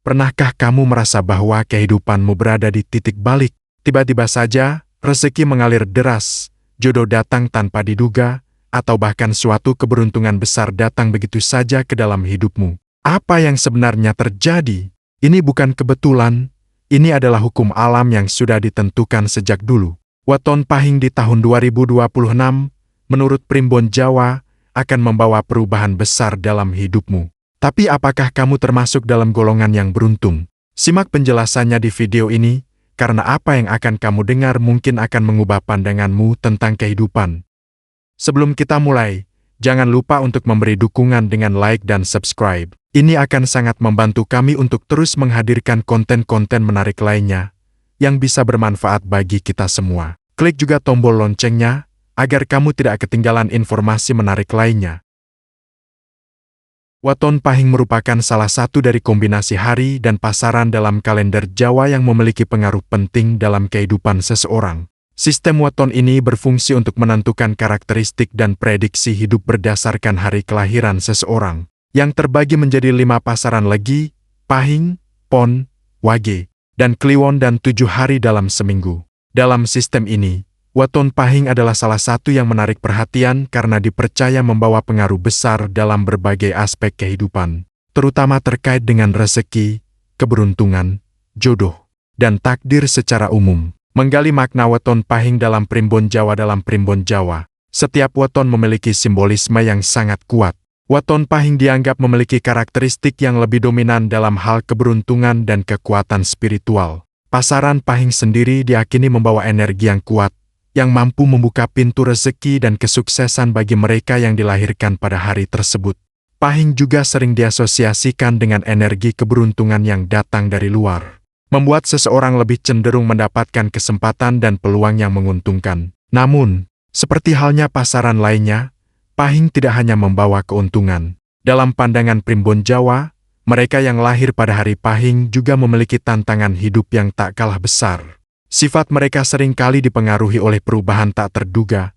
Pernahkah kamu merasa bahwa kehidupanmu berada di titik balik? Tiba-tiba saja, rezeki mengalir deras, jodoh datang tanpa diduga, atau bahkan suatu keberuntungan besar datang begitu saja ke dalam hidupmu. Apa yang sebenarnya terjadi? Ini bukan kebetulan, ini adalah hukum alam yang sudah ditentukan sejak dulu. Weton Pahing di tahun 2026, menurut Primbon Jawa, akan membawa perubahan besar dalam hidupmu. Tapi apakah kamu termasuk dalam golongan yang beruntung? Simak penjelasannya di video ini, karena apa yang akan kamu dengar mungkin akan mengubah pandanganmu tentang kehidupan. Sebelum kita mulai, jangan lupa untuk memberi dukungan dengan like dan subscribe. Ini akan sangat membantu kami untuk terus menghadirkan konten-konten menarik lainnya, yang bisa bermanfaat bagi kita semua. Klik juga tombol loncengnya, agar kamu tidak ketinggalan informasi menarik lainnya. Weton Pahing merupakan salah satu dari kombinasi hari dan pasaran dalam kalender Jawa yang memiliki pengaruh penting dalam kehidupan seseorang. Sistem weton ini berfungsi untuk menentukan karakteristik dan prediksi hidup berdasarkan hari kelahiran seseorang, yang terbagi menjadi 5 pasaran Legi, Pahing, Pon, Wage, dan Kliwon dan 7 hari dalam seminggu. Dalam sistem ini, weton Pahing adalah salah satu yang menarik perhatian karena dipercaya membawa pengaruh besar dalam berbagai aspek kehidupan, terutama terkait dengan rezeki, keberuntungan, jodoh, dan takdir secara umum. Menggali makna weton Pahing dalam Primbon Jawa. Dalam Primbon Jawa, setiap weton memiliki simbolisme yang sangat kuat. Weton Pahing dianggap memiliki karakteristik yang lebih dominan dalam hal keberuntungan dan kekuatan spiritual. Pasaran Pahing sendiri diyakini membawa energi yang kuat, yang mampu membuka pintu rezeki dan kesuksesan bagi mereka yang dilahirkan pada hari tersebut. Pahing juga sering diasosiasikan dengan energi keberuntungan yang datang dari luar, membuat seseorang lebih cenderung mendapatkan kesempatan dan peluang yang menguntungkan. Namun, seperti halnya pasaran lainnya, Pahing tidak hanya membawa keuntungan. Dalam pandangan Primbon Jawa, mereka yang lahir pada hari Pahing juga memiliki tantangan hidup yang tak kalah besar. Sifat mereka seringkali dipengaruhi oleh perubahan tak terduga,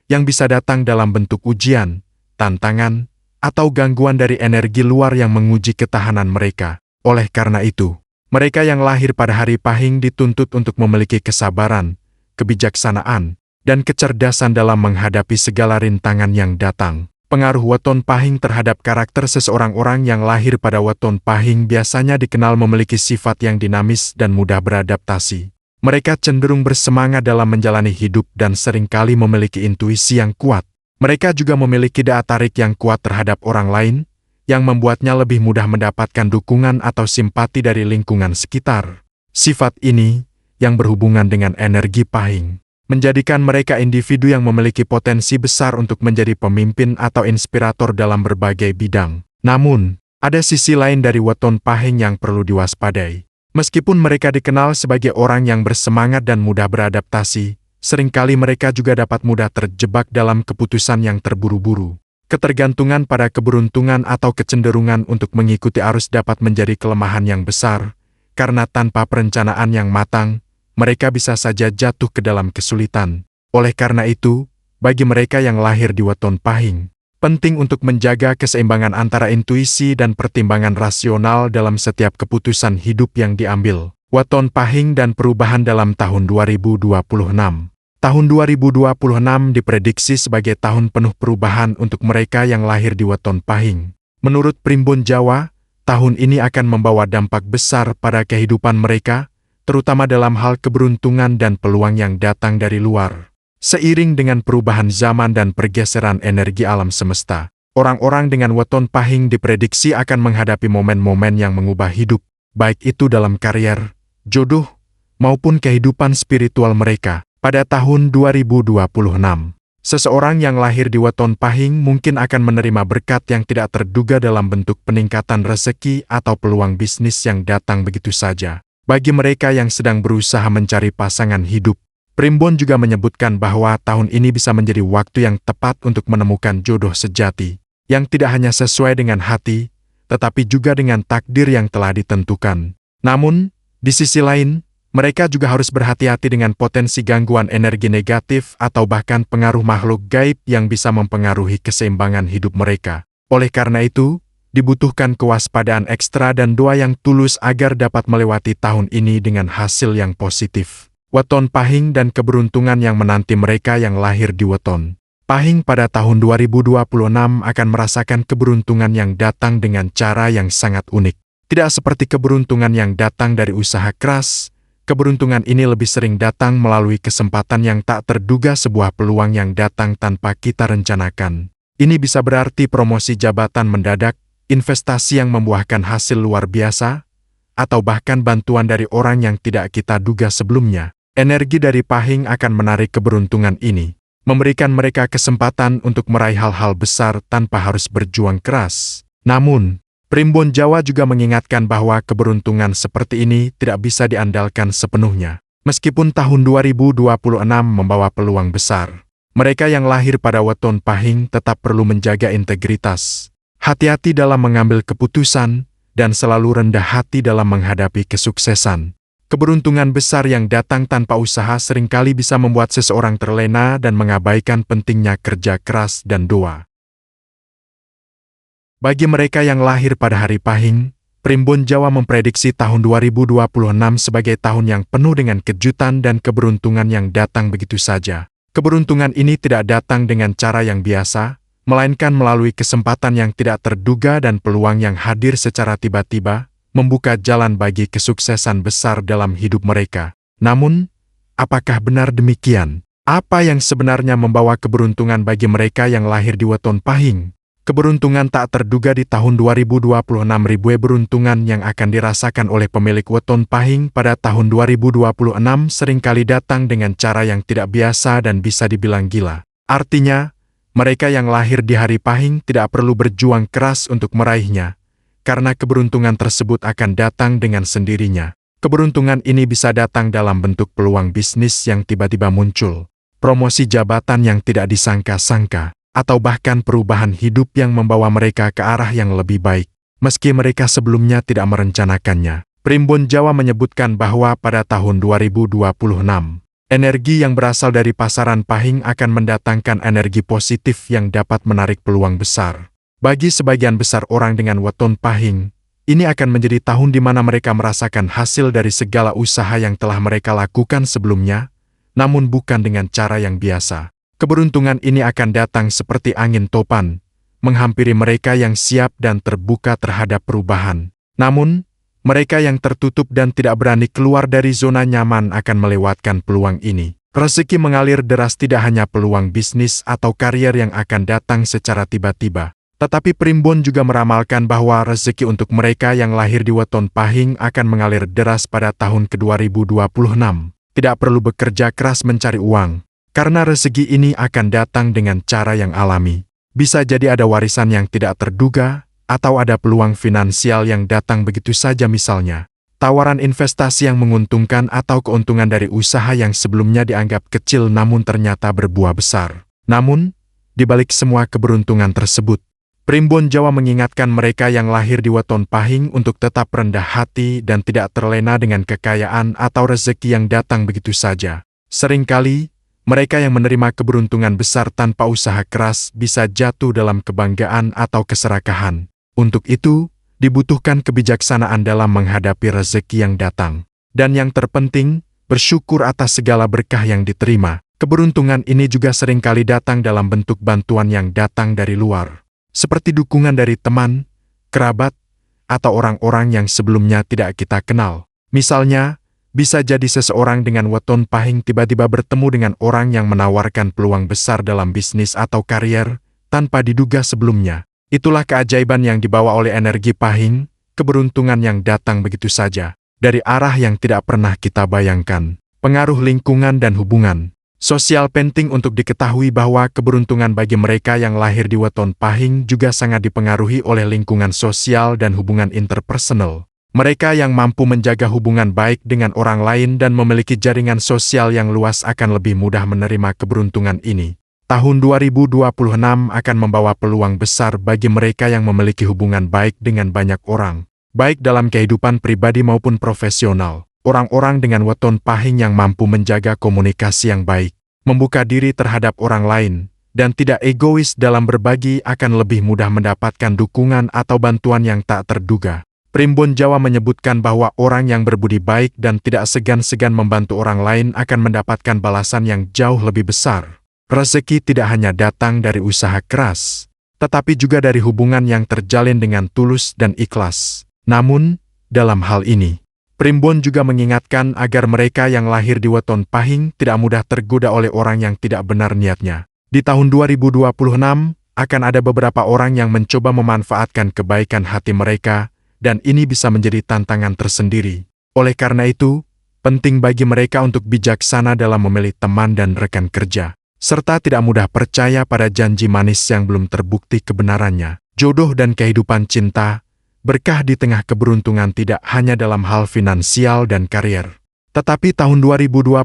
yang bisa datang dalam bentuk ujian, tantangan, atau gangguan dari energi luar yang menguji ketahanan mereka. Oleh karena itu, mereka yang lahir pada hari Pahing dituntut untuk memiliki kesabaran, kebijaksanaan, dan kecerdasan dalam menghadapi segala rintangan yang datang. Pengaruh weton Pahing terhadap karakter seseorang yang lahir pada weton Pahing biasanya dikenal memiliki sifat yang dinamis dan mudah beradaptasi. Mereka cenderung bersemangat dalam menjalani hidup dan seringkali memiliki intuisi yang kuat. Mereka juga memiliki daya tarik yang kuat terhadap orang lain, yang membuatnya lebih mudah mendapatkan dukungan atau simpati dari lingkungan sekitar. Sifat ini, yang berhubungan dengan energi Pahing, menjadikan mereka individu yang memiliki potensi besar untuk menjadi pemimpin atau inspirator dalam berbagai bidang. Namun, ada sisi lain dari weton Pahing yang perlu diwaspadai. Meskipun mereka dikenal sebagai orang yang bersemangat dan mudah beradaptasi, seringkali mereka juga dapat mudah terjebak dalam keputusan yang terburu-buru. Ketergantungan pada keberuntungan atau kecenderungan untuk mengikuti arus dapat menjadi kelemahan yang besar, karena tanpa perencanaan yang matang, mereka bisa saja jatuh ke dalam kesulitan. Oleh karena itu, bagi mereka yang lahir di weton Pahing, penting untuk menjaga keseimbangan antara intuisi dan pertimbangan rasional dalam setiap keputusan hidup yang diambil. Weton Pahing dan perubahan dalam tahun 2026. Tahun 2026 diprediksi sebagai tahun penuh perubahan untuk mereka yang lahir di weton Pahing. Menurut Primbon Jawa, tahun ini akan membawa dampak besar pada kehidupan mereka, terutama dalam hal keberuntungan dan peluang yang datang dari luar. Seiring dengan perubahan zaman dan pergeseran energi alam semesta, orang-orang dengan weton Pahing diprediksi akan menghadapi momen-momen yang mengubah hidup, baik itu dalam karier, jodoh, maupun kehidupan spiritual mereka. Pada tahun 2026, seseorang yang lahir di weton Pahing mungkin akan menerima berkat yang tidak terduga dalam bentuk peningkatan rezeki atau peluang bisnis yang datang begitu saja. Bagi mereka yang sedang berusaha mencari pasangan hidup, Primbon juga menyebutkan bahwa tahun ini bisa menjadi waktu yang tepat untuk menemukan jodoh sejati, yang tidak hanya sesuai dengan hati, tetapi juga dengan takdir yang telah ditentukan. Namun, di sisi lain, mereka juga harus berhati-hati dengan potensi gangguan energi negatif atau bahkan pengaruh makhluk gaib yang bisa mempengaruhi keseimbangan hidup mereka. Oleh karena itu, dibutuhkan kewaspadaan ekstra dan doa yang tulus agar dapat melewati tahun ini dengan hasil yang positif. Weton Pahing dan keberuntungan yang menanti mereka yang lahir di weton Pahing pada tahun 2026 akan merasakan keberuntungan yang datang dengan cara yang sangat unik. Tidak seperti keberuntungan yang datang dari usaha keras, keberuntungan ini lebih sering datang melalui kesempatan yang tak terduga, sebuah peluang yang datang tanpa kita rencanakan. Ini bisa berarti promosi jabatan mendadak, investasi yang membuahkan hasil luar biasa, atau bahkan bantuan dari orang yang tidak kita duga sebelumnya. Energi dari Pahing akan menarik keberuntungan ini, memberikan mereka kesempatan untuk meraih hal-hal besar tanpa harus berjuang keras. Namun, Primbon Jawa juga mengingatkan bahwa keberuntungan seperti ini tidak bisa diandalkan sepenuhnya. Meskipun tahun 2026 membawa peluang besar, mereka yang lahir pada weton Pahing tetap perlu menjaga integritas, hati-hati dalam mengambil keputusan, dan selalu rendah hati dalam menghadapi kesuksesan. Keberuntungan besar yang datang tanpa usaha seringkali bisa membuat seseorang terlena dan mengabaikan pentingnya kerja keras dan doa. Bagi mereka yang lahir pada hari Pahing, Primbon Jawa memprediksi tahun 2026 sebagai tahun yang penuh dengan kejutan dan keberuntungan yang datang begitu saja. Keberuntungan ini tidak datang dengan cara yang biasa, melainkan melalui kesempatan yang tidak terduga dan peluang yang hadir secara tiba-tiba, membuka jalan bagi kesuksesan besar dalam hidup mereka. Namun, apakah benar demikian? Apa yang sebenarnya membawa keberuntungan bagi mereka yang lahir di weton Pahing? Keberuntungan tak terduga di tahun 2026. Beruntungan yang akan dirasakan oleh pemilik weton Pahing pada tahun 2026 seringkali datang dengan cara yang tidak biasa dan bisa dibilang gila. Artinya, mereka yang lahir di hari Pahing tidak perlu berjuang keras untuk meraihnya, karena keberuntungan tersebut akan datang dengan sendirinya. Keberuntungan ini bisa datang dalam bentuk peluang bisnis yang tiba-tiba muncul, promosi jabatan yang tidak disangka-sangka, atau bahkan perubahan hidup yang membawa mereka ke arah yang lebih baik, meski mereka sebelumnya tidak merencanakannya. Primbon Jawa menyebutkan bahwa pada tahun 2026, energi yang berasal dari pasaran Pahing akan mendatangkan energi positif yang dapat menarik peluang besar. Bagi sebagian besar orang dengan weton Pahing, ini akan menjadi tahun di mana mereka merasakan hasil dari segala usaha yang telah mereka lakukan sebelumnya, namun bukan dengan cara yang biasa. Keberuntungan ini akan datang seperti angin topan, menghampiri mereka yang siap dan terbuka terhadap perubahan. Namun, mereka yang tertutup dan tidak berani keluar dari zona nyaman akan melewatkan peluang ini. Rezeki mengalir deras, tidak hanya peluang bisnis atau karier yang akan datang secara tiba-tiba, tetapi Primbon juga meramalkan bahwa rezeki untuk mereka yang lahir di weton Pahing akan mengalir deras pada tahun ke-2026. Tidak perlu bekerja keras mencari uang, karena rezeki ini akan datang dengan cara yang alami. Bisa jadi ada warisan yang tidak terduga, atau ada peluang finansial yang datang begitu saja, misalnya tawaran investasi yang menguntungkan atau keuntungan dari usaha yang sebelumnya dianggap kecil namun ternyata berbuah besar. Namun, di balik semua keberuntungan tersebut, Primbon Jawa mengingatkan mereka yang lahir di weton Pahing untuk tetap rendah hati dan tidak terlena dengan kekayaan atau rezeki yang datang begitu saja. Seringkali, mereka yang menerima keberuntungan besar tanpa usaha keras bisa jatuh dalam kebanggaan atau keserakahan. Untuk itu, dibutuhkan kebijaksanaan dalam menghadapi rezeki yang datang. Dan yang terpenting, bersyukur atas segala berkah yang diterima. Keberuntungan ini juga seringkali datang dalam bentuk bantuan yang datang dari luar, seperti dukungan dari teman, kerabat, atau orang-orang yang sebelumnya tidak kita kenal. Misalnya, bisa jadi seseorang dengan weton Pahing tiba-tiba bertemu dengan orang yang menawarkan peluang besar dalam bisnis atau karier, tanpa diduga sebelumnya. Itulah keajaiban yang dibawa oleh energi Pahing, keberuntungan yang datang begitu saja, dari arah yang tidak pernah kita bayangkan. Pengaruh lingkungan dan hubungan sosial penting untuk diketahui bahwa keberuntungan bagi mereka yang lahir di weton Pahing juga sangat dipengaruhi oleh lingkungan sosial dan hubungan interpersonal. Mereka yang mampu menjaga hubungan baik dengan orang lain dan memiliki jaringan sosial yang luas akan lebih mudah menerima keberuntungan ini. Tahun 2026 akan membawa peluang besar bagi mereka yang memiliki hubungan baik dengan banyak orang, baik dalam kehidupan pribadi maupun profesional. Orang-orang dengan weton Pahing yang mampu menjaga komunikasi yang baik, membuka diri terhadap orang lain, dan tidak egois dalam berbagi akan lebih mudah mendapatkan dukungan atau bantuan yang tak terduga. Primbon Jawa menyebutkan bahwa orang yang berbudi baik dan tidak segan-segan membantu orang lain akan mendapatkan balasan yang jauh lebih besar. Rezeki tidak hanya datang dari usaha keras, tetapi juga dari hubungan yang terjalin dengan tulus dan ikhlas. Namun, dalam hal ini, Primbon juga mengingatkan agar mereka yang lahir di weton pahing tidak mudah tergoda oleh orang yang tidak benar niatnya. Di tahun 2026, akan ada beberapa orang yang mencoba memanfaatkan kebaikan hati mereka, dan ini bisa menjadi tantangan tersendiri. Oleh karena itu, penting bagi mereka untuk bijaksana dalam memilih teman dan rekan kerja, serta tidak mudah percaya pada janji manis yang belum terbukti kebenarannya. Jodoh dan kehidupan cinta, berkah di tengah keberuntungan tidak hanya dalam hal finansial dan karier. Tetapi tahun 2026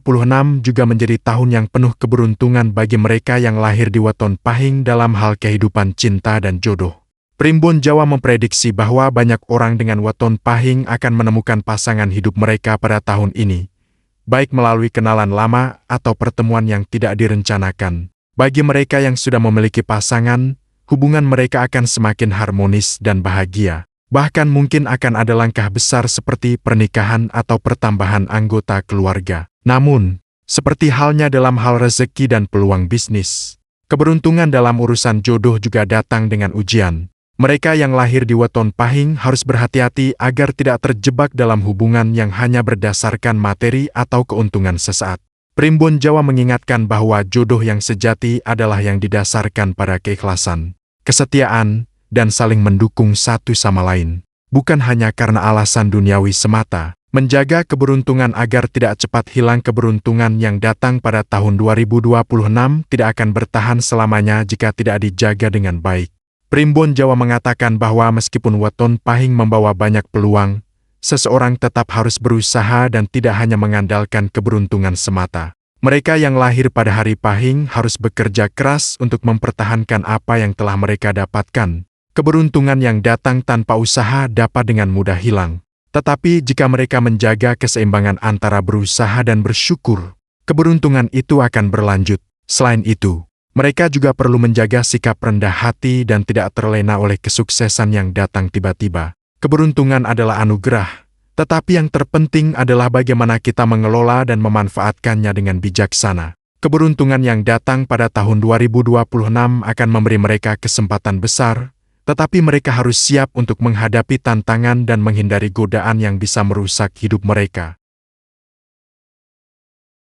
juga menjadi tahun yang penuh keberuntungan bagi mereka yang lahir di weton pahing dalam hal kehidupan cinta dan jodoh. Primbon Jawa memprediksi bahwa banyak orang dengan weton pahing akan menemukan pasangan hidup mereka pada tahun ini, baik melalui kenalan lama atau pertemuan yang tidak direncanakan. Bagi mereka yang sudah memiliki pasangan, hubungan mereka akan semakin harmonis dan bahagia. Bahkan mungkin akan ada langkah besar seperti pernikahan atau pertambahan anggota keluarga. Namun, seperti halnya dalam hal rezeki dan peluang bisnis, keberuntungan dalam urusan jodoh juga datang dengan ujian. Mereka yang lahir di weton pahing harus berhati-hati agar tidak terjebak dalam hubungan yang hanya berdasarkan materi atau keuntungan sesaat. Primbon Jawa mengingatkan bahwa jodoh yang sejati adalah yang didasarkan pada keikhlasan, kesetiaan, dan saling mendukung satu sama lain. Bukan hanya karena alasan duniawi semata. Menjaga keberuntungan agar tidak cepat hilang. Keberuntungan yang datang pada tahun 2026 tidak akan bertahan selamanya jika tidak dijaga dengan baik. Primbon Jawa mengatakan bahwa meskipun weton pahing membawa banyak peluang, seseorang tetap harus berusaha dan tidak hanya mengandalkan keberuntungan semata. Mereka yang lahir pada hari pahing harus bekerja keras untuk mempertahankan apa yang telah mereka dapatkan. Keberuntungan yang datang tanpa usaha dapat dengan mudah hilang. Tetapi jika mereka menjaga keseimbangan antara berusaha dan bersyukur, keberuntungan itu akan berlanjut. Selain itu, mereka juga perlu menjaga sikap rendah hati dan tidak terlena oleh kesuksesan yang datang tiba-tiba. Keberuntungan adalah anugerah, tetapi yang terpenting adalah bagaimana kita mengelola dan memanfaatkannya dengan bijaksana. Keberuntungan yang datang pada tahun 2026 akan memberi mereka kesempatan besar, tetapi mereka harus siap untuk menghadapi tantangan dan menghindari godaan yang bisa merusak hidup mereka.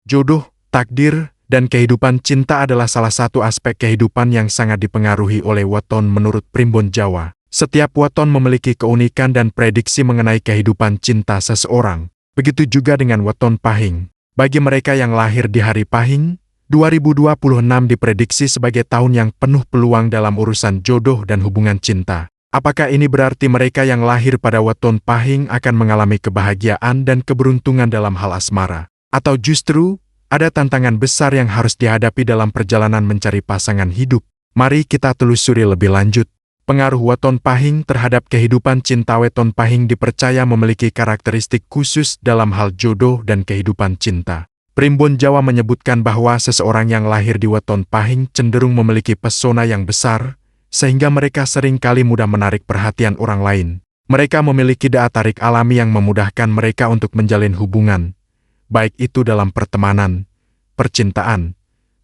Jodoh, takdir, dan kehidupan cinta adalah salah satu aspek kehidupan yang sangat dipengaruhi oleh weton menurut Primbon Jawa. Setiap weton memiliki keunikan dan prediksi mengenai kehidupan cinta seseorang. Begitu juga dengan weton pahing. Bagi mereka yang lahir di hari pahing, 2026 diprediksi sebagai tahun yang penuh peluang dalam urusan jodoh dan hubungan cinta. Apakah ini berarti mereka yang lahir pada weton pahing akan mengalami kebahagiaan dan keberuntungan dalam hal asmara? Atau justru, ada tantangan besar yang harus dihadapi dalam perjalanan mencari pasangan hidup? Mari kita telusuri lebih lanjut. Pengaruh weton pahing terhadap kehidupan cinta. Weton pahing dipercaya memiliki karakteristik khusus dalam hal jodoh dan kehidupan cinta. Primbon Jawa menyebutkan bahwa seseorang yang lahir di weton pahing cenderung memiliki pesona yang besar, sehingga mereka sering kali mudah menarik perhatian orang lain. Mereka memiliki daya tarik alami yang memudahkan mereka untuk menjalin hubungan, baik itu dalam pertemanan, percintaan,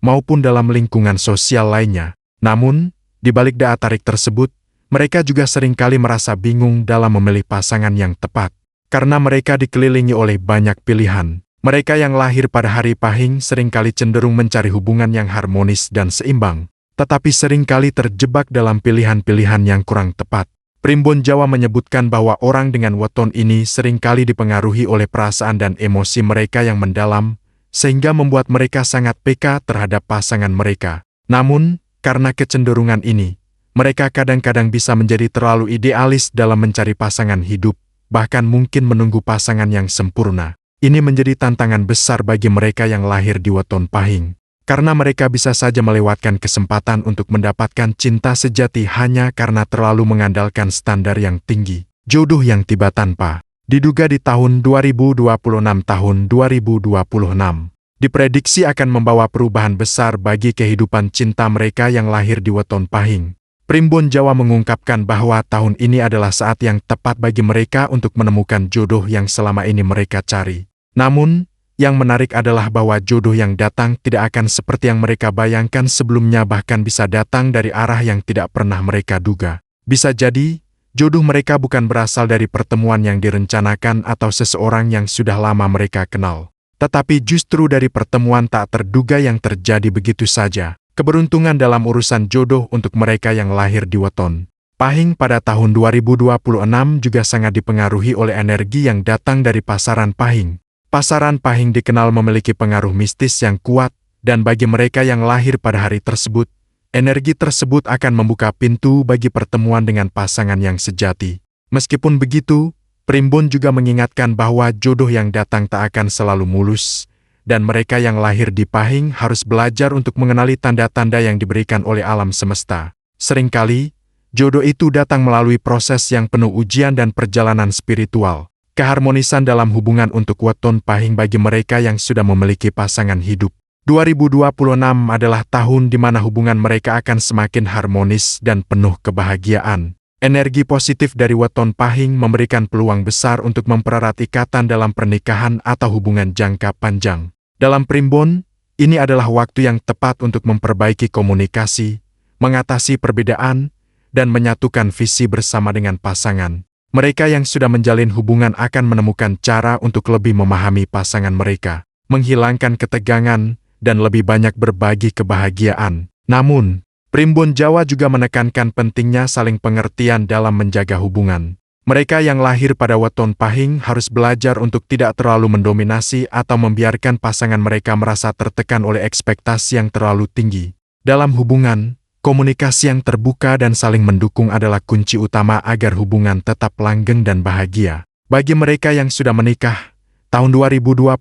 maupun dalam lingkungan sosial lainnya. Namun, di balik daya tarik tersebut, mereka juga seringkali merasa bingung dalam memilih pasangan yang tepat. Karena mereka dikelilingi oleh banyak pilihan, mereka yang lahir pada hari pahing seringkali cenderung mencari hubungan yang harmonis dan seimbang, tetapi seringkali terjebak dalam pilihan-pilihan yang kurang tepat. Primbon Jawa menyebutkan bahwa orang dengan weton ini seringkali dipengaruhi oleh perasaan dan emosi mereka yang mendalam, sehingga membuat mereka sangat peka terhadap pasangan mereka. Namun, karena kecenderungan ini, mereka kadang-kadang bisa menjadi terlalu idealis dalam mencari pasangan hidup, bahkan mungkin menunggu pasangan yang sempurna. Ini menjadi tantangan besar bagi mereka yang lahir di weton pahing, karena mereka bisa saja melewatkan kesempatan untuk mendapatkan cinta sejati hanya karena terlalu mengandalkan standar yang tinggi. Jodoh yang tiba tanpa diduga di tahun 2026. diprediksi akan membawa perubahan besar bagi kehidupan cinta mereka yang lahir di weton pahing. Primbon Jawa mengungkapkan bahwa tahun ini adalah saat yang tepat bagi mereka untuk menemukan jodoh yang selama ini mereka cari. Namun, yang menarik adalah bahwa jodoh yang datang tidak akan seperti yang mereka bayangkan sebelumnya, bahkan bisa datang dari arah yang tidak pernah mereka duga. Bisa jadi, jodoh mereka bukan berasal dari pertemuan yang direncanakan atau seseorang yang sudah lama mereka kenal, tetapi justru dari pertemuan tak terduga yang terjadi begitu saja. Keberuntungan dalam urusan jodoh untuk mereka yang lahir di weton pahing pada tahun 2026 juga sangat dipengaruhi oleh energi yang datang dari pasaran pahing. Pasaran pahing dikenal memiliki pengaruh mistis yang kuat, dan bagi mereka yang lahir pada hari tersebut, energi tersebut akan membuka pintu bagi pertemuan dengan pasangan yang sejati. Meskipun begitu, Primbon juga mengingatkan bahwa jodoh yang datang tak akan selalu mulus, dan mereka yang lahir di pahing harus belajar untuk mengenali tanda-tanda yang diberikan oleh alam semesta. Seringkali, jodoh itu datang melalui proses yang penuh ujian dan perjalanan spiritual. Keharmonisan dalam hubungan untuk weton pahing bagi mereka yang sudah memiliki pasangan hidup. 2026 adalah tahun di mana hubungan mereka akan semakin harmonis dan penuh kebahagiaan. Energi positif dari weton pahing memberikan peluang besar untuk mempererat ikatan dalam pernikahan atau hubungan jangka panjang. Dalam Primbon, ini adalah waktu yang tepat untuk memperbaiki komunikasi, mengatasi perbedaan, dan menyatukan visi bersama dengan pasangan. Mereka yang sudah menjalin hubungan akan menemukan cara untuk lebih memahami pasangan mereka, menghilangkan ketegangan, dan lebih banyak berbagi kebahagiaan. Namun, Primbon Jawa juga menekankan pentingnya saling pengertian dalam menjaga hubungan. Mereka yang lahir pada weton pahing harus belajar untuk tidak terlalu mendominasi atau membiarkan pasangan mereka merasa tertekan oleh ekspektasi yang terlalu tinggi. Dalam hubungan, komunikasi yang terbuka dan saling mendukung adalah kunci utama agar hubungan tetap langgeng dan bahagia. Bagi mereka yang sudah menikah, tahun 2026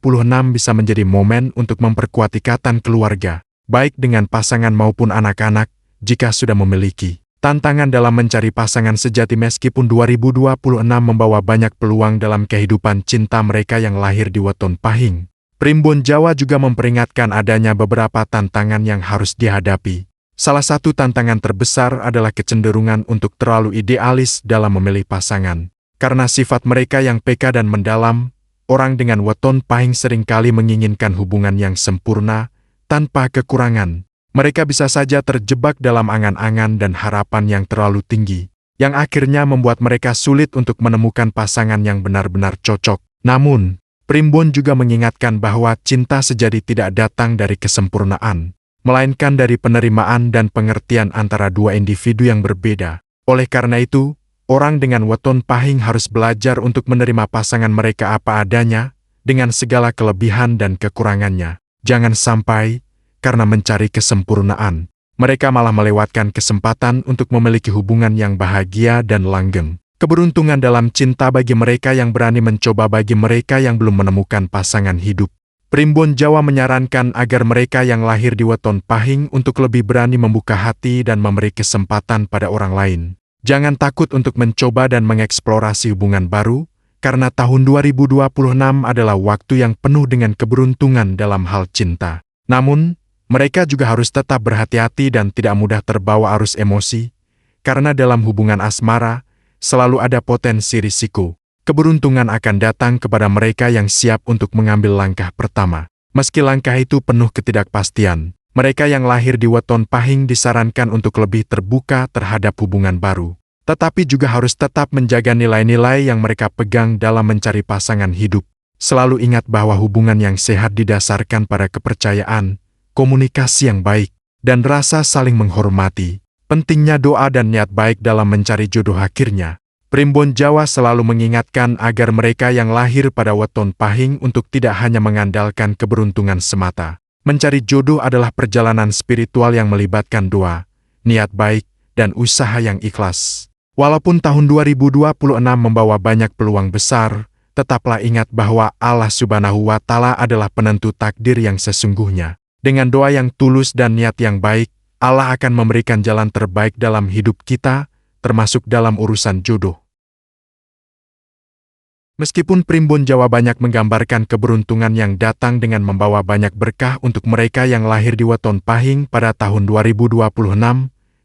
bisa menjadi momen untuk memperkuat ikatan keluarga, baik dengan pasangan maupun anak-anak, jika sudah memiliki. Tantangan dalam mencari pasangan sejati. Meskipun 2026 membawa banyak peluang dalam kehidupan cinta mereka yang lahir di weton pahing, Primbon Jawa juga memperingatkan adanya beberapa tantangan yang harus dihadapi. Salah satu tantangan terbesar adalah kecenderungan untuk terlalu idealis dalam memilih pasangan. Karena sifat mereka yang peka dan mendalam, orang dengan weton pahing seringkali menginginkan hubungan yang sempurna, tanpa kekurangan. Mereka bisa saja terjebak dalam angan-angan dan harapan yang terlalu tinggi, yang akhirnya membuat mereka sulit untuk menemukan pasangan yang benar-benar cocok. Namun, Primbon juga mengingatkan bahwa cinta sejati tidak datang dari kesempurnaan, melainkan dari penerimaan dan pengertian antara dua individu yang berbeda. Oleh karena itu, orang dengan weton pahing harus belajar untuk menerima pasangan mereka apa adanya, dengan segala kelebihan dan kekurangannya. Jangan sampai, karena mencari kesempurnaan, mereka malah melewatkan kesempatan untuk memiliki hubungan yang bahagia dan langgeng. Keberuntungan dalam cinta bagi mereka yang berani mencoba. Bagi mereka yang belum menemukan pasangan hidup, Primbon Jawa menyarankan agar mereka yang lahir di weton pahing untuk lebih berani membuka hati dan memberi kesempatan pada orang lain. Jangan takut untuk mencoba dan mengeksplorasi hubungan baru, karena tahun 2026 adalah waktu yang penuh dengan keberuntungan dalam hal cinta. Namun, mereka juga harus tetap berhati-hati dan tidak mudah terbawa arus emosi, karena dalam hubungan asmara, selalu ada potensi risiko. Keberuntungan akan datang kepada mereka yang siap untuk mengambil langkah pertama. Meski langkah itu penuh ketidakpastian, mereka yang lahir di weton pahing disarankan untuk lebih terbuka terhadap hubungan baru. Tetapi juga harus tetap menjaga nilai-nilai yang mereka pegang dalam mencari pasangan hidup. Selalu ingat bahwa hubungan yang sehat didasarkan pada kepercayaan, komunikasi yang baik, dan rasa saling menghormati. Pentingnya doa dan niat baik dalam mencari jodoh. Akhirnya, Primbon Jawa selalu mengingatkan agar mereka yang lahir pada weton pahing untuk tidak hanya mengandalkan keberuntungan semata. Mencari jodoh adalah perjalanan spiritual yang melibatkan doa, niat baik, dan usaha yang ikhlas. Walaupun tahun 2026 membawa banyak peluang besar, tetaplah ingat bahwa Allah Subhanahu wa Ta'ala adalah penentu takdir yang sesungguhnya. Dengan doa yang tulus dan niat yang baik, Allah akan memberikan jalan terbaik dalam hidup kita, termasuk dalam urusan jodoh. Meskipun Primbon Jawa banyak menggambarkan keberuntungan yang datang dengan membawa banyak berkah untuk mereka yang lahir di weton Pahing pada tahun 2026,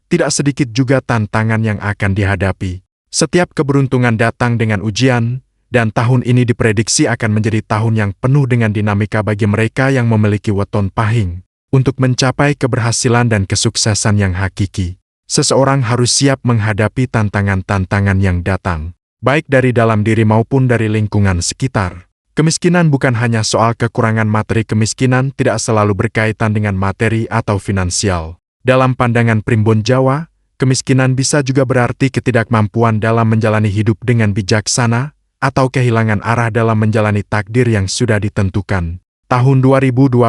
tidak sedikit juga tantangan yang akan dihadapi. Setiap keberuntungan datang dengan ujian, dan tahun ini diprediksi akan menjadi tahun yang penuh dengan dinamika bagi mereka yang memiliki weton Pahing. Untuk mencapai keberhasilan dan kesuksesan yang hakiki, seseorang harus siap menghadapi tantangan-tantangan yang datang, baik dari dalam diri maupun dari lingkungan sekitar. Kemiskinan bukan hanya soal kekurangan materi. Kemiskinan tidak selalu berkaitan dengan materi atau finansial. Dalam pandangan Primbon Jawa, kemiskinan bisa juga berarti ketidakmampuan dalam menjalani hidup dengan bijaksana, atau kehilangan arah dalam menjalani takdir yang sudah ditentukan. Tahun 2026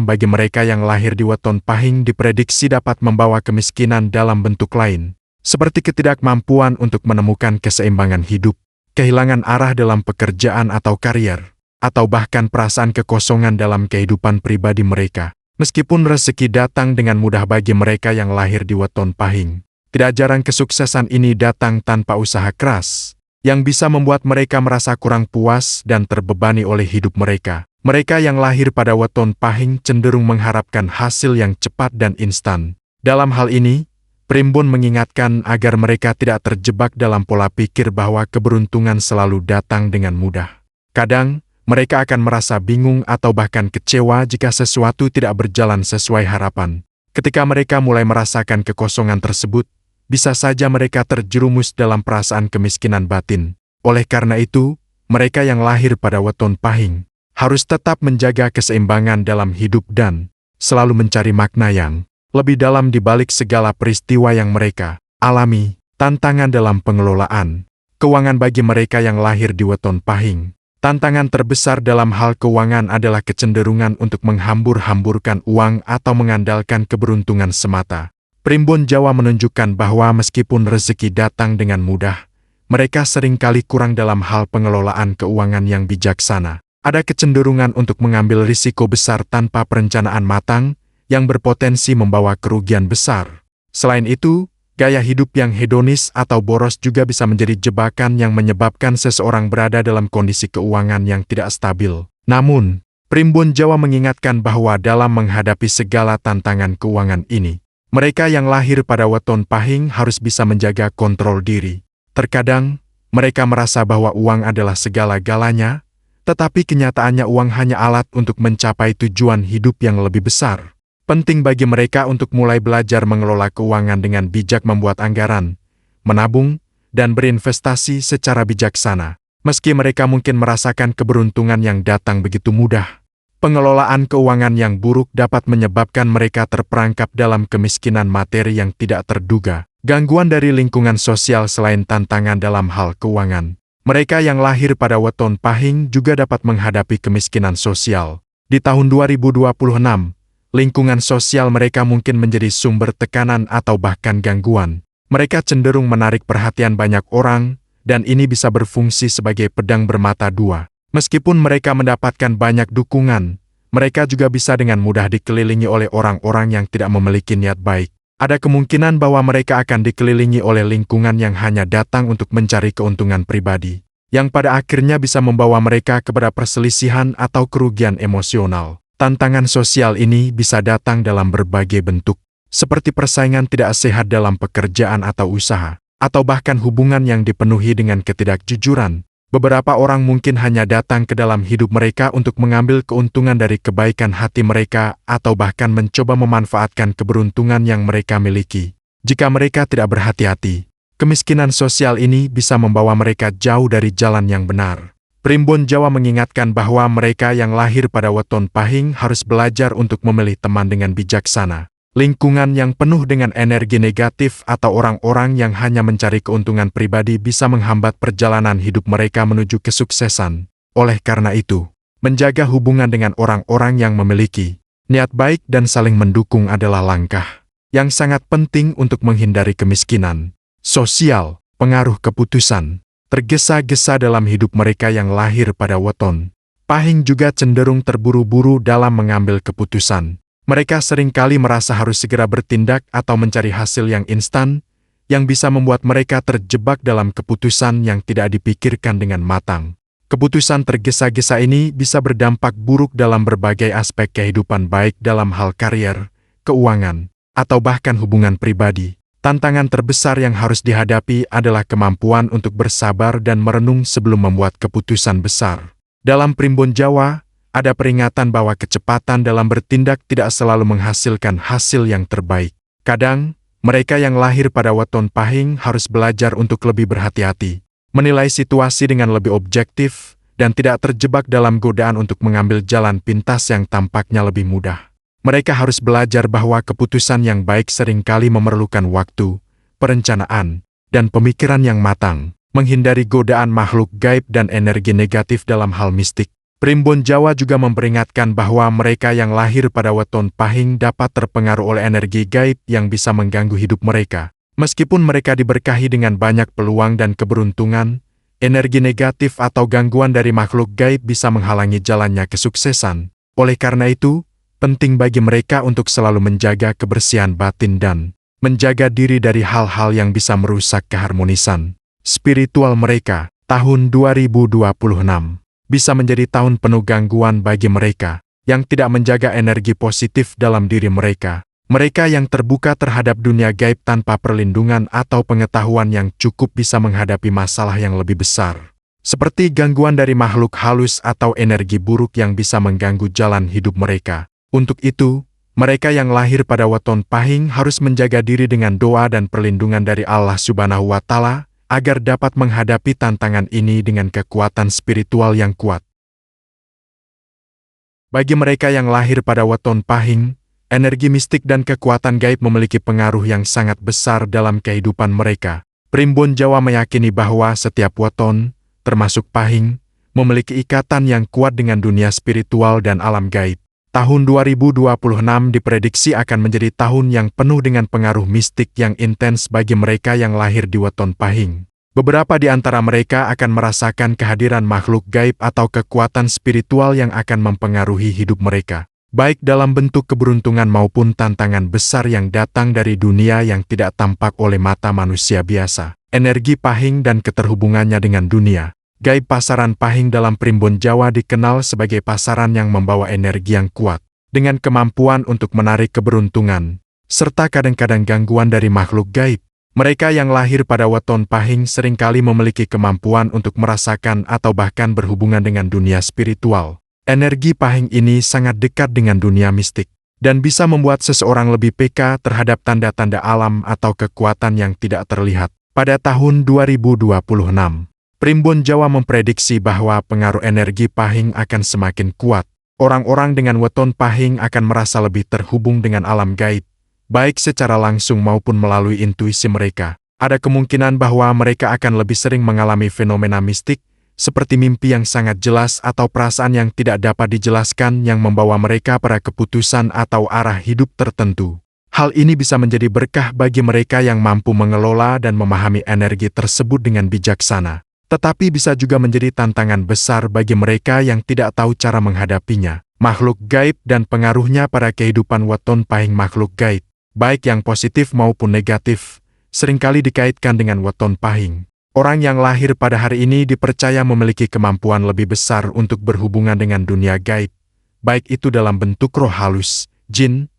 bagi mereka yang lahir di weton Pahing diprediksi dapat membawa kemiskinan dalam bentuk lain, seperti ketidakmampuan untuk menemukan keseimbangan hidup, kehilangan arah dalam pekerjaan atau karier, atau bahkan perasaan kekosongan dalam kehidupan pribadi mereka. Meskipun rezeki datang dengan mudah bagi mereka yang lahir di weton Pahing, tidak jarang kesuksesan ini datang tanpa usaha keras, yang bisa membuat mereka merasa kurang puas dan terbebani oleh hidup mereka. Mereka yang lahir pada weton Pahing cenderung mengharapkan hasil yang cepat dan instan. Dalam hal ini, Primbon mengingatkan agar mereka tidak terjebak dalam pola pikir bahwa keberuntungan selalu datang dengan mudah. Kadang, mereka akan merasa bingung atau bahkan kecewa jika sesuatu tidak berjalan sesuai harapan. Ketika mereka mulai merasakan kekosongan tersebut, bisa saja mereka terjerumus dalam perasaan kemiskinan batin. Oleh karena itu, mereka yang lahir pada weton Pahing harus tetap menjaga keseimbangan dalam hidup dan selalu mencari makna yang lebih dalam di balik segala peristiwa yang mereka alami. Tantangan dalam pengelolaan keuangan bagi mereka yang lahir di weton Pahing. Tantangan terbesar dalam hal keuangan adalah kecenderungan untuk menghambur-hamburkan uang atau mengandalkan keberuntungan semata. Primbon Jawa menunjukkan bahwa meskipun rezeki datang dengan mudah, mereka seringkali kurang dalam hal pengelolaan keuangan yang bijaksana. Ada kecenderungan untuk mengambil risiko besar tanpa perencanaan matang, yang berpotensi membawa kerugian besar. Selain itu, gaya hidup yang hedonis atau boros juga bisa menjadi jebakan yang menyebabkan seseorang berada dalam kondisi keuangan yang tidak stabil. Namun, Primbon Jawa mengingatkan bahwa dalam menghadapi segala tantangan keuangan ini, mereka yang lahir pada weton Pahing harus bisa menjaga kontrol diri. Terkadang, mereka merasa bahwa uang adalah segala-galanya, tetapi kenyataannya uang hanya alat untuk mencapai tujuan hidup yang lebih besar. Penting bagi mereka untuk mulai belajar mengelola keuangan dengan bijak, membuat anggaran, menabung, dan berinvestasi secara bijaksana. Meski mereka mungkin merasakan keberuntungan yang datang begitu mudah, pengelolaan keuangan yang buruk dapat menyebabkan mereka terperangkap dalam kemiskinan materi yang tidak terduga. Gangguan dari lingkungan sosial. Selain tantangan dalam hal keuangan, mereka yang lahir pada weton Pahing juga dapat menghadapi kemiskinan sosial. Di tahun 2026, lingkungan sosial mereka mungkin menjadi sumber tekanan atau bahkan gangguan. Mereka cenderung menarik perhatian banyak orang, dan ini bisa berfungsi sebagai pedang bermata dua. Meskipun mereka mendapatkan banyak dukungan, mereka juga bisa dengan mudah dikelilingi oleh orang-orang yang tidak memiliki niat baik. Ada kemungkinan bahwa mereka akan dikelilingi oleh lingkungan yang hanya datang untuk mencari keuntungan pribadi, yang pada akhirnya bisa membawa mereka kepada perselisihan atau kerugian emosional. Tantangan sosial ini bisa datang dalam berbagai bentuk, seperti persaingan tidak sehat dalam pekerjaan atau usaha, atau bahkan hubungan yang dipenuhi dengan ketidakjujuran. Beberapa orang mungkin hanya datang ke dalam hidup mereka untuk mengambil keuntungan dari kebaikan hati mereka atau bahkan mencoba memanfaatkan keberuntungan yang mereka miliki. Jika mereka tidak berhati-hati, kemiskinan sosial ini bisa membawa mereka jauh dari jalan yang benar. Primbon Jawa mengingatkan bahwa mereka yang lahir pada weton Pahing harus belajar untuk memilih teman dengan bijaksana. Lingkungan yang penuh dengan energi negatif atau orang-orang yang hanya mencari keuntungan pribadi bisa menghambat perjalanan hidup mereka menuju kesuksesan. Oleh karena itu, menjaga hubungan dengan orang-orang yang memiliki niat baik dan saling mendukung adalah langkah yang sangat penting untuk menghindari kemiskinan sosial. Pengaruh keputusan tergesa-gesa dalam hidup mereka yang lahir pada weton Pahing juga cenderung terburu-buru dalam mengambil keputusan. Mereka seringkali merasa harus segera bertindak atau mencari hasil yang instan, yang bisa membuat mereka terjebak dalam keputusan yang tidak dipikirkan dengan matang. Keputusan tergesa-gesa ini bisa berdampak buruk dalam berbagai aspek kehidupan, baik dalam hal karier, keuangan, atau bahkan hubungan pribadi. Tantangan terbesar yang harus dihadapi adalah kemampuan untuk bersabar dan merenung sebelum membuat keputusan besar. Dalam Primbon Jawa, ada peringatan bahwa kecepatan dalam bertindak tidak selalu menghasilkan hasil yang terbaik. Kadang, mereka yang lahir pada weton pahing harus belajar untuk lebih berhati-hati, menilai situasi dengan lebih objektif, dan tidak terjebak dalam godaan untuk mengambil jalan pintas yang tampaknya lebih mudah. Mereka harus belajar bahwa keputusan yang baik seringkali memerlukan waktu, perencanaan, dan pemikiran yang matang, menghindari godaan makhluk gaib dan energi negatif dalam hal mistik. Primbon Jawa juga memperingatkan bahwa mereka yang lahir pada weton pahing dapat terpengaruh oleh energi gaib yang bisa mengganggu hidup mereka. Meskipun mereka diberkahi dengan banyak peluang dan keberuntungan, energi negatif atau gangguan dari makhluk gaib bisa menghalangi jalannya kesuksesan. Oleh karena itu, penting bagi mereka untuk selalu menjaga kebersihan batin dan menjaga diri dari hal-hal yang bisa merusak keharmonisan spiritual mereka. Tahun 2026 bisa menjadi tahun penuh gangguan bagi mereka yang tidak menjaga energi positif dalam diri mereka. Mereka yang terbuka terhadap dunia gaib tanpa perlindungan atau pengetahuan yang cukup bisa menghadapi masalah yang lebih besar, seperti gangguan dari makhluk halus atau energi buruk yang bisa mengganggu jalan hidup mereka. Untuk itu, mereka yang lahir pada weton pahing harus menjaga diri dengan doa dan perlindungan dari Allah Subhanahu wa Ta'ala, agar dapat menghadapi tantangan ini dengan kekuatan spiritual yang kuat. Bagi mereka yang lahir pada weton pahing, energi mistik dan kekuatan gaib memiliki pengaruh yang sangat besar dalam kehidupan mereka. Primbon Jawa meyakini bahwa setiap weton, termasuk pahing, memiliki ikatan yang kuat dengan dunia spiritual dan alam gaib. Tahun 2026 diprediksi akan menjadi tahun yang penuh dengan pengaruh mistik yang intens bagi mereka yang lahir di weton pahing. Beberapa di antara mereka akan merasakan kehadiran makhluk gaib atau kekuatan spiritual yang akan mempengaruhi hidup mereka, baik dalam bentuk keberuntungan maupun tantangan besar yang datang dari dunia yang tidak tampak oleh mata manusia biasa. Energi pahing dan keterhubungannya dengan dunia gaib. Pasaran pahing dalam Primbon Jawa dikenal sebagai pasaran yang membawa energi yang kuat, dengan kemampuan untuk menarik keberuntungan, serta kadang-kadang gangguan dari makhluk gaib. Mereka yang lahir pada weton pahing seringkali memiliki kemampuan untuk merasakan atau bahkan berhubungan dengan dunia spiritual. Energi pahing ini sangat dekat dengan dunia mistik, dan bisa membuat seseorang lebih peka terhadap tanda-tanda alam atau kekuatan yang tidak terlihat. Pada tahun 2026, Primbon Jawa memprediksi bahwa pengaruh energi pahing akan semakin kuat. Orang-orang dengan weton pahing akan merasa lebih terhubung dengan alam gaib, baik secara langsung maupun melalui intuisi mereka. Ada kemungkinan bahwa mereka akan lebih sering mengalami fenomena mistik, seperti mimpi yang sangat jelas atau perasaan yang tidak dapat dijelaskan yang membawa mereka pada keputusan atau arah hidup tertentu. Hal ini bisa menjadi berkah bagi mereka yang mampu mengelola dan memahami energi tersebut dengan bijaksana. Tetapi bisa juga menjadi tantangan besar bagi mereka yang tidak tahu cara menghadapinya. Makhluk gaib dan pengaruhnya pada kehidupan weton pahing. Makhluk gaib, baik yang positif maupun negatif, seringkali dikaitkan dengan weton pahing. Orang yang lahir pada hari ini dipercaya memiliki kemampuan lebih besar untuk berhubungan dengan dunia gaib, baik itu dalam bentuk roh halus, jin,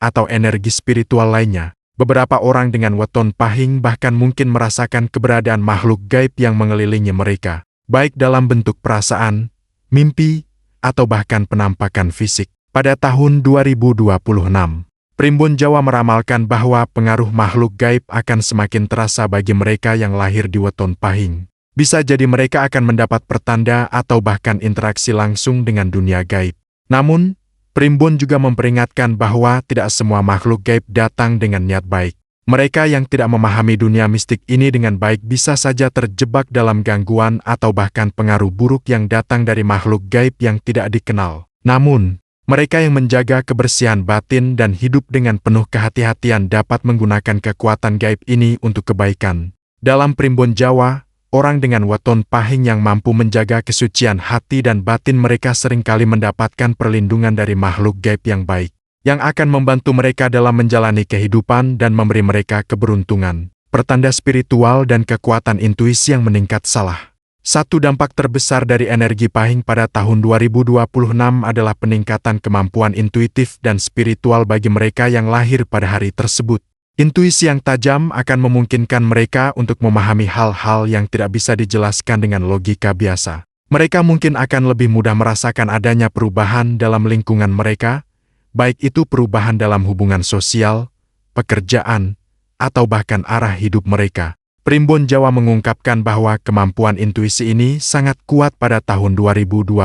atau energi spiritual lainnya. Beberapa orang dengan weton pahing bahkan mungkin merasakan keberadaan makhluk gaib yang mengelilingi mereka, baik dalam bentuk perasaan, mimpi, atau bahkan penampakan fisik. Pada tahun 2026, Primbon Jawa meramalkan bahwa pengaruh makhluk gaib akan semakin terasa bagi mereka yang lahir di weton pahing. Bisa jadi mereka akan mendapat pertanda atau bahkan interaksi langsung dengan dunia gaib. Namun, Primbon juga memperingatkan bahwa tidak semua makhluk gaib datang dengan niat baik. Mereka yang tidak memahami dunia mistik ini dengan baik bisa saja terjebak dalam gangguan atau bahkan pengaruh buruk yang datang dari makhluk gaib yang tidak dikenal. Namun, mereka yang menjaga kebersihan batin dan hidup dengan penuh kehati-hatian dapat menggunakan kekuatan gaib ini untuk kebaikan. Dalam Primbon Jawa, orang dengan weton pahing yang mampu menjaga kesucian hati dan batin mereka seringkali mendapatkan perlindungan dari makhluk gaib yang baik, yang akan membantu mereka dalam menjalani kehidupan dan memberi mereka keberuntungan. Pertanda spiritual dan kekuatan intuisi yang meningkat. Satu dampak terbesar dari energi pahing pada tahun 2026 adalah peningkatan kemampuan intuitif dan spiritual bagi mereka yang lahir pada hari tersebut. Intuisi yang tajam akan memungkinkan mereka untuk memahami hal-hal yang tidak bisa dijelaskan dengan logika biasa. Mereka mungkin akan lebih mudah merasakan adanya perubahan dalam lingkungan mereka, baik itu perubahan dalam hubungan sosial, pekerjaan, atau bahkan arah hidup mereka. Primbon Jawa mengungkapkan bahwa kemampuan intuisi ini sangat kuat pada tahun 2026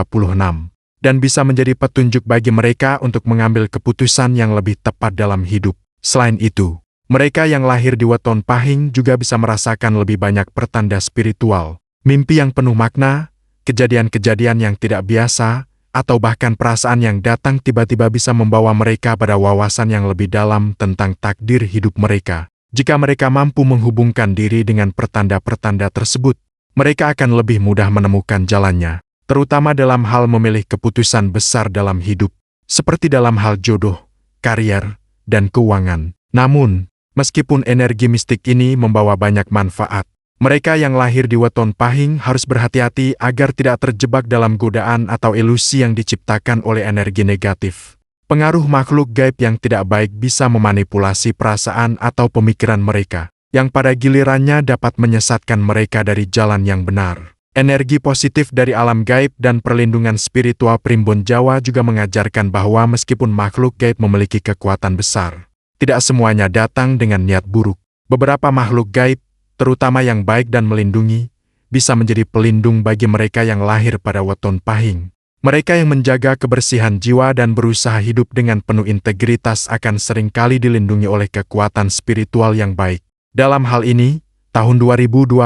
dan bisa menjadi petunjuk bagi mereka untuk mengambil keputusan yang lebih tepat dalam hidup. Selain itu, mereka yang lahir di weton pahing juga bisa merasakan lebih banyak pertanda spiritual, mimpi yang penuh makna, kejadian-kejadian yang tidak biasa, atau bahkan perasaan yang datang tiba-tiba bisa membawa mereka pada wawasan yang lebih dalam tentang takdir hidup mereka. Jika mereka mampu menghubungkan diri dengan pertanda-pertanda tersebut, mereka akan lebih mudah menemukan jalannya, terutama dalam hal memilih keputusan besar dalam hidup, seperti dalam hal jodoh, karier, dan keuangan. Namun, meskipun energi mistik ini membawa banyak manfaat, mereka yang lahir di weton pahing harus berhati-hati agar tidak terjebak dalam godaan atau ilusi yang diciptakan oleh energi negatif. Pengaruh makhluk gaib yang tidak baik bisa memanipulasi perasaan atau pemikiran mereka, yang pada gilirannya dapat menyesatkan mereka dari jalan yang benar. Energi positif dari alam gaib dan perlindungan spiritual Primbon Jawa juga mengajarkan bahwa meskipun makhluk gaib memiliki kekuatan besar, tidak semuanya datang dengan niat buruk. Beberapa makhluk gaib, terutama yang baik dan melindungi, bisa menjadi pelindung bagi mereka yang lahir pada weton pahing. Mereka yang menjaga kebersihan jiwa dan berusaha hidup dengan penuh integritas akan seringkali dilindungi oleh kekuatan spiritual yang baik. Dalam hal ini, tahun 2026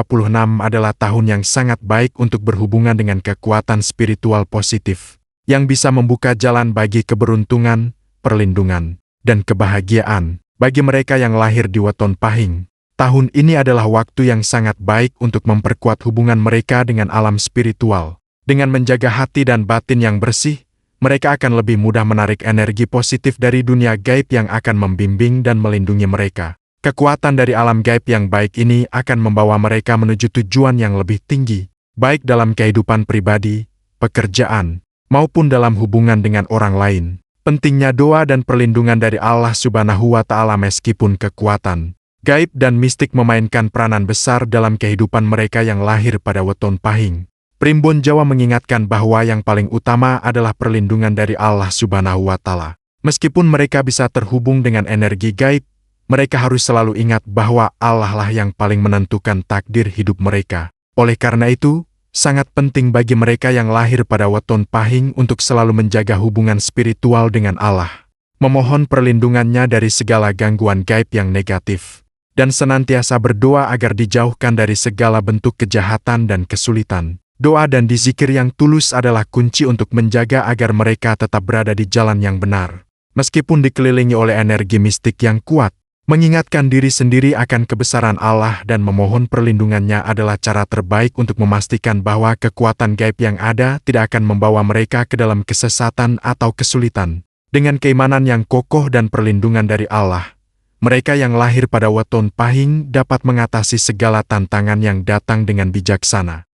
adalah tahun yang sangat baik untuk berhubungan dengan kekuatan spiritual positif, yang bisa membuka jalan bagi keberuntungan, perlindungan, dan kebahagiaan bagi mereka yang lahir di weton pahing. Tahun ini adalah waktu yang sangat baik untuk memperkuat hubungan mereka dengan alam spiritual. Dengan menjaga hati dan batin yang bersih, mereka akan lebih mudah menarik energi positif dari dunia gaib yang akan membimbing dan melindungi mereka. Kekuatan dari alam gaib yang baik ini akan membawa mereka menuju tujuan yang lebih tinggi, baik dalam kehidupan pribadi, pekerjaan, maupun dalam hubungan dengan orang lain. Pentingnya doa dan perlindungan dari Allah Subhanahu wa Ta'ala. Meskipun kekuatan gaib dan mistik memainkan peranan besar dalam kehidupan mereka yang lahir pada weton pahing, Primbon Jawa mengingatkan bahwa yang paling utama adalah perlindungan dari Allah Subhanahu wa Ta'ala. Meskipun mereka bisa terhubung dengan energi gaib, mereka harus selalu ingat bahwa Allah lah yang paling menentukan takdir hidup mereka. Oleh karena itu, sangat penting bagi mereka yang lahir pada weton pahing untuk selalu menjaga hubungan spiritual dengan Allah, memohon perlindungannya dari segala gangguan gaib yang negatif, dan senantiasa berdoa agar dijauhkan dari segala bentuk kejahatan dan kesulitan. Doa dan dizikir yang tulus adalah kunci untuk menjaga agar mereka tetap berada di jalan yang benar. Meskipun dikelilingi oleh energi mistik yang kuat, mengingatkan diri sendiri akan kebesaran Allah dan memohon perlindungannya adalah cara terbaik untuk memastikan bahwa kekuatan gaib yang ada tidak akan membawa mereka ke dalam kesesatan atau kesulitan. Dengan keimanan yang kokoh dan perlindungan dari Allah, mereka yang lahir pada weton pahing dapat mengatasi segala tantangan yang datang dengan bijaksana.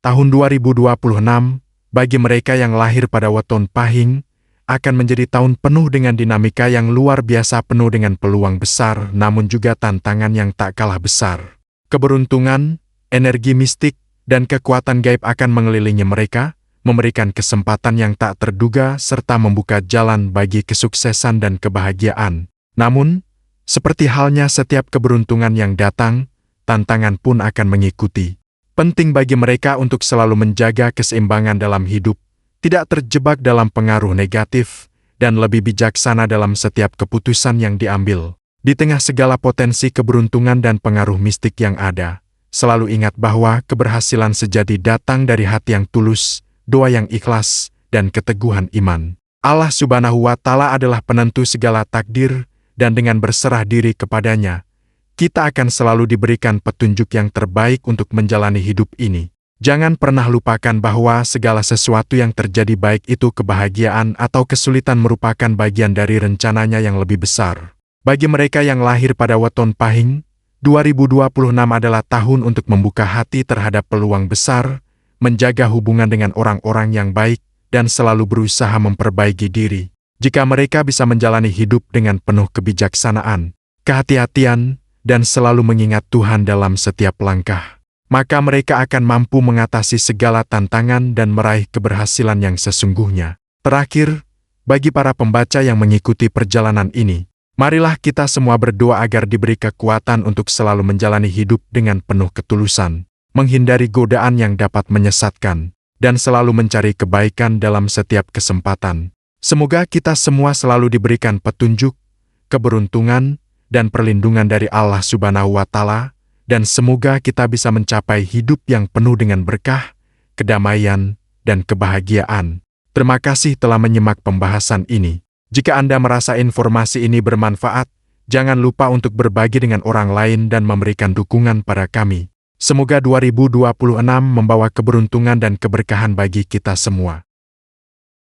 Tahun 2026, bagi mereka yang lahir pada weton pahing, akan menjadi tahun penuh dengan dinamika yang luar biasa, penuh dengan peluang besar, namun juga tantangan yang tak kalah besar. Keberuntungan, energi mistik, dan kekuatan gaib akan mengelilingi mereka, memberikan kesempatan yang tak terduga, serta membuka jalan bagi kesuksesan dan kebahagiaan. Namun, seperti halnya setiap keberuntungan yang datang, tantangan pun akan mengikuti. Penting bagi mereka untuk selalu menjaga keseimbangan dalam hidup, tidak terjebak dalam pengaruh negatif, dan lebih bijaksana dalam setiap keputusan yang diambil. Di tengah segala potensi keberuntungan dan pengaruh mistik yang ada, selalu ingat bahwa keberhasilan sejati datang dari hati yang tulus, doa yang ikhlas, dan keteguhan iman. Allah Subhanahu wa Ta'ala adalah penentu segala takdir, dan dengan berserah diri kepadanya, kita akan selalu diberikan petunjuk yang terbaik untuk menjalani hidup ini. Jangan pernah lupakan bahwa segala sesuatu yang terjadi, baik itu kebahagiaan atau kesulitan, merupakan bagian dari rencananya yang lebih besar. Bagi mereka yang lahir pada weton pahing, 2026 adalah tahun untuk membuka hati terhadap peluang besar, menjaga hubungan dengan orang-orang yang baik, dan selalu berusaha memperbaiki diri. Jika mereka bisa menjalani hidup dengan penuh kebijaksanaan, kehati-hatian, dan selalu mengingat Tuhan dalam setiap langkah, maka mereka akan mampu mengatasi segala tantangan dan meraih keberhasilan yang sesungguhnya. Terakhir, bagi para pembaca yang mengikuti perjalanan ini, marilah kita semua berdoa agar diberi kekuatan untuk selalu menjalani hidup dengan penuh ketulusan, menghindari godaan yang dapat menyesatkan, dan selalu mencari kebaikan dalam setiap kesempatan. Semoga kita semua selalu diberikan petunjuk, keberuntungan, dan perlindungan dari Allah Subhanahu wa Ta'ala, dan semoga kita bisa mencapai hidup yang penuh dengan berkah, kedamaian, dan kebahagiaan. Terima kasih telah menyimak pembahasan ini. Jika Anda merasa informasi ini bermanfaat, jangan lupa untuk berbagi dengan orang lain dan memberikan dukungan pada kami. Semoga 2026 membawa keberuntungan dan keberkahan bagi kita semua.